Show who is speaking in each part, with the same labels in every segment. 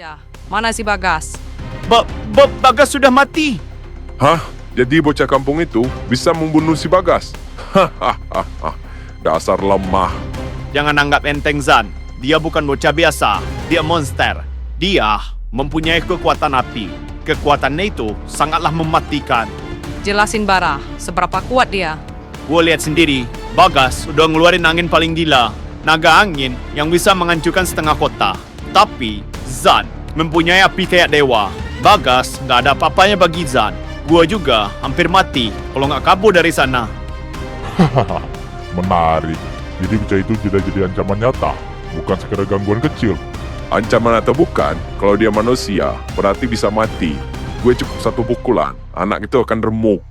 Speaker 1: aja. Mana si Bagas?
Speaker 2: Bagas sudah mati.
Speaker 3: Hah? Jadi bocah kampung itu bisa membunuh si Bagas? Hahaha. Dasar lemah.
Speaker 2: Jangan anggap enteng, Zan. Dia bukan bocah biasa. Dia monster. Dia mempunyai kekuatan api. Kekuatannya itu sangatlah mematikan.
Speaker 1: Jelasin Bara, seberapa kuat dia?
Speaker 2: Gue lihat sendiri, Bagas udah ngeluarin angin paling gila. Naga angin yang bisa menghancurkan setengah kota. Tapi Zan mempunyai api kayak dewa. Bagas nggak ada apa-apanya bagi Zan. Gue juga hampir mati kalau nggak kabur dari sana.
Speaker 4: Menarik. Jadi bocah itu tidak jadi ancaman nyata, bukan sekedar gangguan kecil.
Speaker 3: Ancaman atau bukan, kalau dia manusia, berarti bisa mati. Gue cukup satu pukulan, anak itu akan remuk.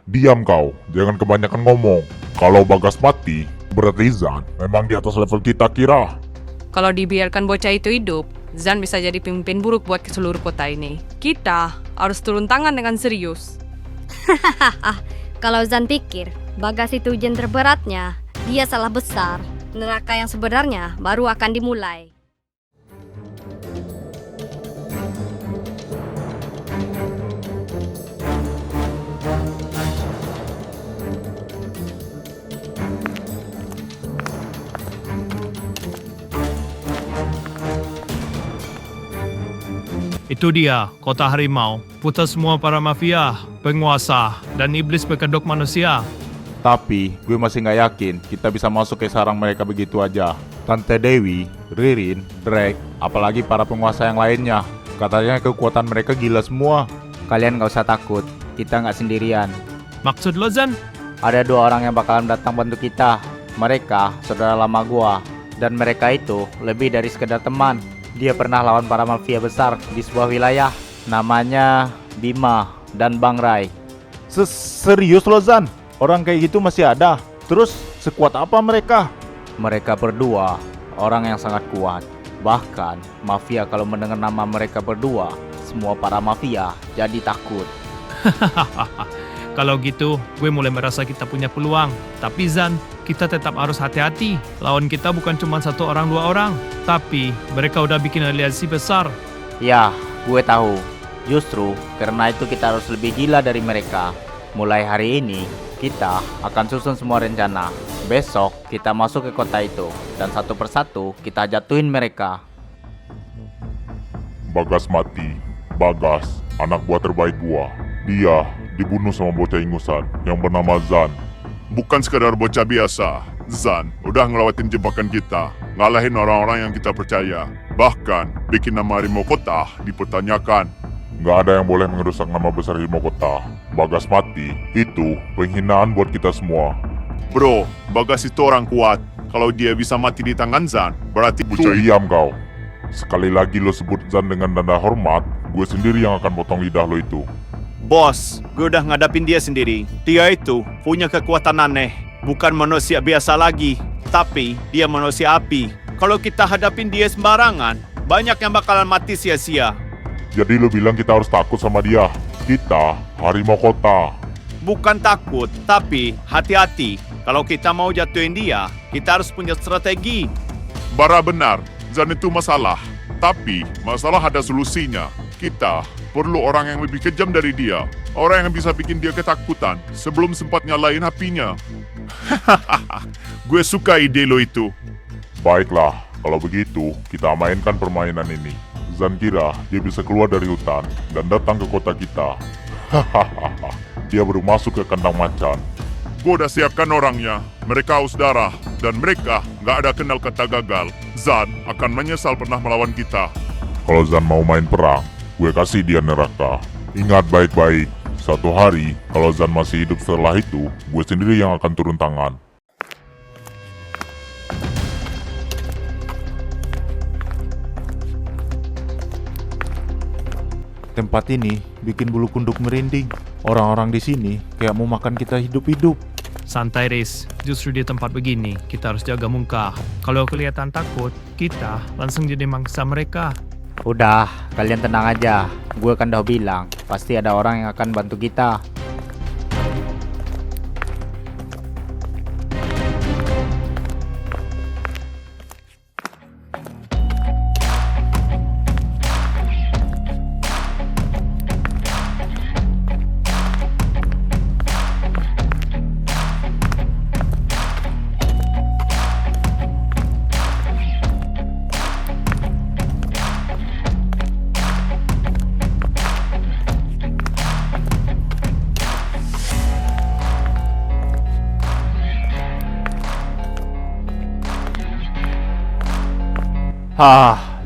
Speaker 4: Diam kau, jangan kebanyakan ngomong. Kalau Bagas mati, berarti Zan memang di atas level kita kira.
Speaker 1: Kalau dibiarkan bocah itu hidup, Zan bisa jadi pemimpin buruk buat seluruh kota ini. Kita harus turun tangan dengan serius.
Speaker 5: Kalau Zan pikir Bagas itu ujian terberatnya, dia salah besar. Neraka yang sebenarnya baru akan dimulai.
Speaker 6: Itu dia, kota harimau. Putar semua para mafia, penguasa, dan iblis berkedok manusia.
Speaker 7: Tapi gue masih nggak yakin kita bisa masuk ke sarang mereka begitu aja. Tante Dewi, Ririn, Drake, apalagi para penguasa yang lainnya. Katanya kekuatan mereka gila semua.
Speaker 8: Kalian gak usah takut, kita nggak sendirian.
Speaker 6: Maksud lo, Zan?
Speaker 8: Ada 2 orang yang bakalan datang bantu kita. Mereka saudara lama gua, dan mereka itu lebih dari sekedar teman. Dia pernah lawan para mafia besar di sebuah wilayah. Namanya Bima dan Bang Rai.
Speaker 7: Serius lo, Zan? Orang kayak gitu masih ada? Terus sekuat apa mereka?
Speaker 8: Mereka berdua orang yang sangat kuat. Bahkan mafia kalau mendengar nama mereka berdua, semua para mafia jadi takut.
Speaker 6: Kalau gitu, gue mulai merasa kita punya peluang. Tapi Zan, kita tetap harus hati-hati. Lawan kita bukan cuma 1 orang 2 orang, tapi mereka udah bikin aliansi besar.
Speaker 8: Ya, gue tahu. Justru karena itu kita harus lebih gila dari mereka. Mulai hari ini, kita akan susun semua rencana. Besok kita masuk ke kota itu, dan satu persatu kita jatuhin mereka.
Speaker 4: Bagas mati. Bagas, anak buah terbaik gua. Dia dibunuh sama bocah ingusan yang bernama Zan.
Speaker 3: Bukan sekadar bocah biasa. Zan udah ngelewatin jebakan kita, ngalahin orang-orang yang kita percaya. Bahkan bikin nama harimau kota dipertanyakan.
Speaker 4: Nggak ada yang boleh merusak nama besar Harimau Kota. Bagas mati, itu penghinaan buat kita semua.
Speaker 3: Bro, Bagas itu orang kuat. Kalau dia bisa mati di tangan Zan, berarti bocah
Speaker 4: Diam kau. Sekali lagi lo sebut Zan dengan tanda hormat, gue sendiri yang akan potong lidah lo itu.
Speaker 2: Bos, gue udah ngadapin dia sendiri. Dia itu punya kekuatan aneh. Bukan manusia biasa lagi, tapi dia manusia api. Kalau kita hadapin dia sembarangan, banyak yang bakalan mati sia-sia.
Speaker 4: Jadi lo bilang kita harus takut sama dia? Kita Harimau Kota.
Speaker 2: Bukan takut, tapi hati-hati. Kalau kita mau jatuhin dia, kita harus punya strategi.
Speaker 3: Bara benar, Zan itu masalah. Tapi masalah ada solusinya. Kita perlu orang yang lebih kejam dari dia. Orang yang bisa bikin dia ketakutan sebelum sempat nyalain apinya. Gue suka ide lo itu.
Speaker 4: Baiklah, kalau begitu kita mainkan permainan ini. Zan kira dia bisa keluar dari hutan dan datang ke kota kita. Hahaha, dia baru masuk ke kandang macan.
Speaker 3: Gue udah siapkan orangnya. Mereka haus darah. Dan mereka nggak ada kenal kata gagal. Zan akan menyesal pernah melawan kita.
Speaker 4: Kalau Zan mau main perang, gue kasih dia neraka. Ingat baik-baik, satu hari kalau Zan masih hidup setelah itu, gue sendiri yang akan turun tangan.
Speaker 7: Tempat ini bikin bulu kunduk merinding. Orang-orang di sini kayak mau makan kita hidup-hidup.
Speaker 6: Santai, Riz. Justru di tempat begini, kita harus jaga muka. Kalau kelihatan takut, kita langsung jadi mangsa mereka.
Speaker 8: Udah, kalian tenang aja. Gue kan udah bilang, pasti ada orang yang akan bantu kita.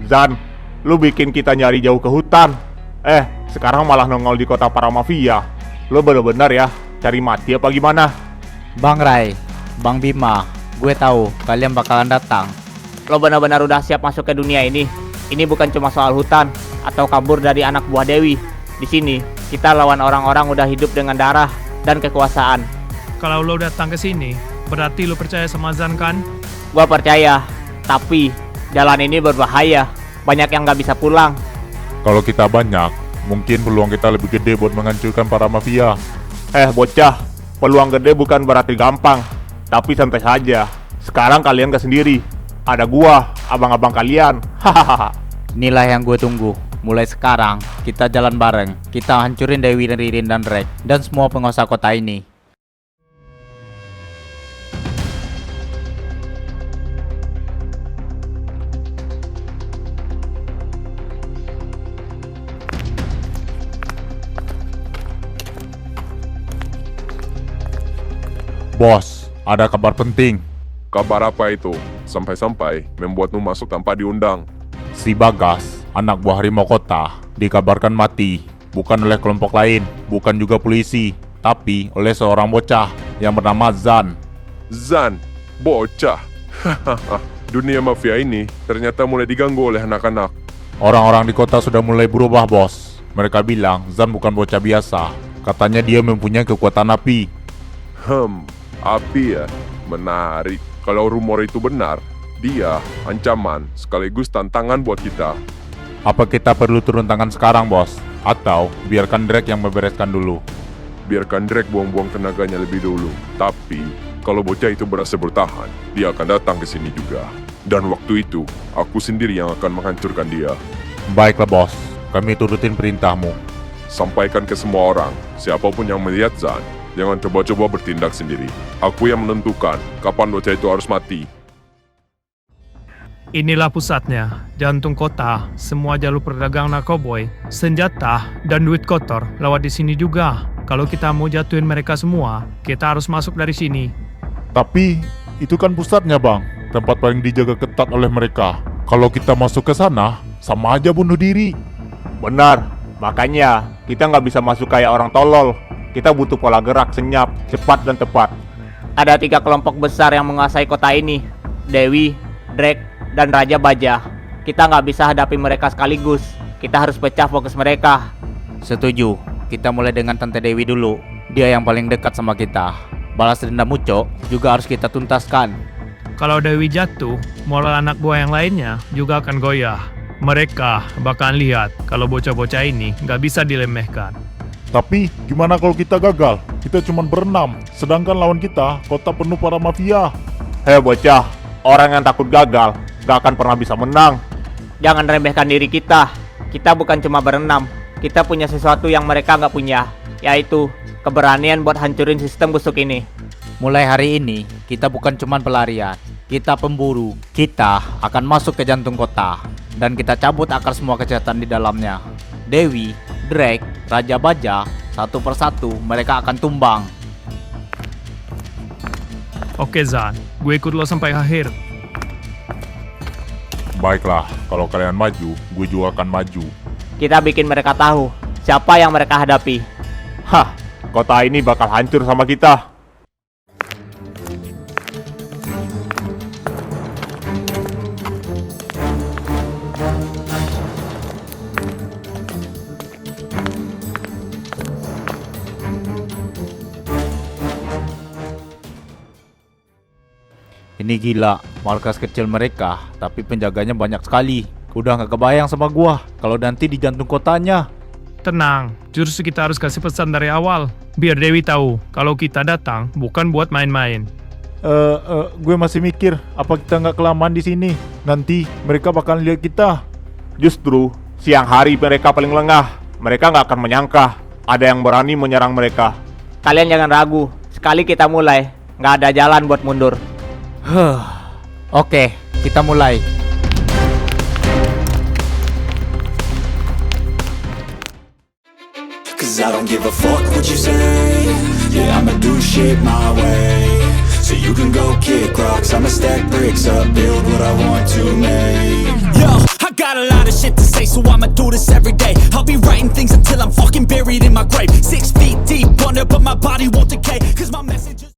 Speaker 7: Zan, lu bikin kita nyari jauh ke hutan. Sekarang malah nongol di kota para mafia. Lu bener-bener ya, cari mati apa gimana?
Speaker 8: Bang Rai, Bang Bima, gue tahu kalian bakalan datang. Lo benar-benar udah siap masuk ke dunia ini. Ini bukan cuma soal hutan atau kabur dari anak buah Dewi. Di sini kita lawan orang-orang udah hidup dengan darah dan kekuasaan.
Speaker 6: Kalau lo datang ke sini, berarti lo percaya sama Zan kan?
Speaker 8: Gua percaya, tapi jalan ini berbahaya. Banyak yang nggak bisa pulang.
Speaker 4: Kalau kita banyak, mungkin peluang kita lebih gede buat menghancurkan para mafia.
Speaker 7: Bocah, peluang gede bukan berarti gampang. Tapi santai saja. Sekarang kalian gak sendiri. Ada gua, abang-abang kalian. Hahaha.
Speaker 8: Inilah yang gue tunggu. Mulai sekarang, kita jalan bareng. Kita hancurin Dewi, Ririn, dan Drake, dan semua penguasa kota ini.
Speaker 4: Bos, ada kabar penting.
Speaker 3: Kabar apa itu? Sampai-sampai membuatmu masuk tanpa diundang.
Speaker 4: Si Bagas, anak buah harimau kota, dikabarkan mati. Bukan oleh kelompok lain, bukan juga polisi, tapi oleh seorang bocah yang bernama Zan.
Speaker 3: Zan, bocah. Dunia mafia ini ternyata mulai diganggu oleh anak-anak.
Speaker 4: Orang-orang di kota sudah mulai berubah, bos. Mereka bilang Zan bukan bocah biasa. Katanya dia mempunyai kekuatan api.
Speaker 3: Api ya? Menarik. Kalau rumor itu benar, dia ancaman sekaligus tantangan buat kita.
Speaker 4: Apa kita perlu turun tangan sekarang, bos? Atau biarkan Drake yang membereskan dulu?
Speaker 3: Biarkan Drake buang-buang tenaganya lebih dulu. Tapi, kalau bocah itu berhasil bertahan, dia akan datang ke sini juga. Dan waktu itu, aku sendiri yang akan menghancurkan dia.
Speaker 4: Baiklah, bos. Kami turutin perintahmu.
Speaker 3: Sampaikan ke semua orang, siapapun yang melihat Zan, jangan coba-coba bertindak sendiri. Aku yang menentukan kapan bocah itu harus mati.
Speaker 6: Inilah pusatnya, jantung kota, semua jalur perdagangan narkoboy, senjata, dan duit kotor lewat di sini juga. Kalau kita mau jatuhin mereka semua, kita harus masuk dari sini.
Speaker 4: Tapi, itu kan pusatnya, Bang. Tempat paling dijaga ketat oleh mereka. Kalau kita masuk ke sana, sama aja bunuh diri.
Speaker 7: Benar, makanya kita nggak bisa masuk kayak orang tolol. Kita butuh pola gerak senyap, cepat dan tepat.
Speaker 8: Ada 3 kelompok besar yang menguasai kota ini. Dewi, Drake, dan Raja Baja. Kita nggak bisa hadapi mereka sekaligus. Kita harus pecah fokus mereka. Setuju. Kita mulai dengan Tante Dewi dulu. Dia yang paling dekat sama kita. Balas dendam Muco juga harus kita tuntaskan.
Speaker 6: Kalau Dewi jatuh, moral anak buah yang lainnya juga akan goyah. Mereka bakalan lihat kalau bocah-bocah ini nggak bisa dilemehkan.
Speaker 4: Tapi, gimana kalau kita gagal? Kita cuma berenam, sedangkan lawan kita kota penuh para mafia.
Speaker 7: Hei bocah, orang yang takut gagal gak akan pernah bisa menang.
Speaker 8: Jangan remehkan diri kita. Kita bukan cuma berenam. Kita punya sesuatu yang mereka nggak punya, yaitu keberanian buat hancurin sistem busuk ini. Mulai hari ini, kita bukan cuma pelarian. Kita pemburu. Kita akan masuk ke jantung kota. Dan kita cabut akar semua kejahatan di dalamnya. Dewi, Drake, Raja Baja, satu persatu mereka akan tumbang.
Speaker 6: Oke Zan, gue ikut lo sampai akhir.
Speaker 4: Baiklah, kalau kalian maju, gue juga akan maju.
Speaker 8: Kita bikin mereka tahu siapa yang mereka hadapi.
Speaker 7: Kota ini bakal hancur sama kita.
Speaker 8: Ini gila, markas kecil mereka, tapi penjaganya banyak sekali. Udah gak kebayang sama gua kalau nanti di jantung kotanya.
Speaker 6: Tenang, justru kita harus kasih pesan dari awal. Biar Dewi tahu kalau kita datang bukan buat main-main.
Speaker 4: Gue masih mikir, apa kita nggak kelamaan di sini? Nanti mereka bakal lihat kita.
Speaker 7: Justru, siang hari mereka paling lengah. Mereka nggak akan menyangka ada yang berani menyerang mereka.
Speaker 8: Kalian jangan ragu, sekali kita mulai, gak ada jalan buat mundur. Oke, kita mulai.
Speaker 9: Cause I don't give a fuck what you say. Yeah, I'ma do shit my way. So you can go kick rocks, I'ma stack bricks up, build what I want to make. Yo, shit to say, so I'ma do this every day. I'll be writing things until I'm fucking buried in my grave. 6 feet deep under, but my body won't decay, cause my message is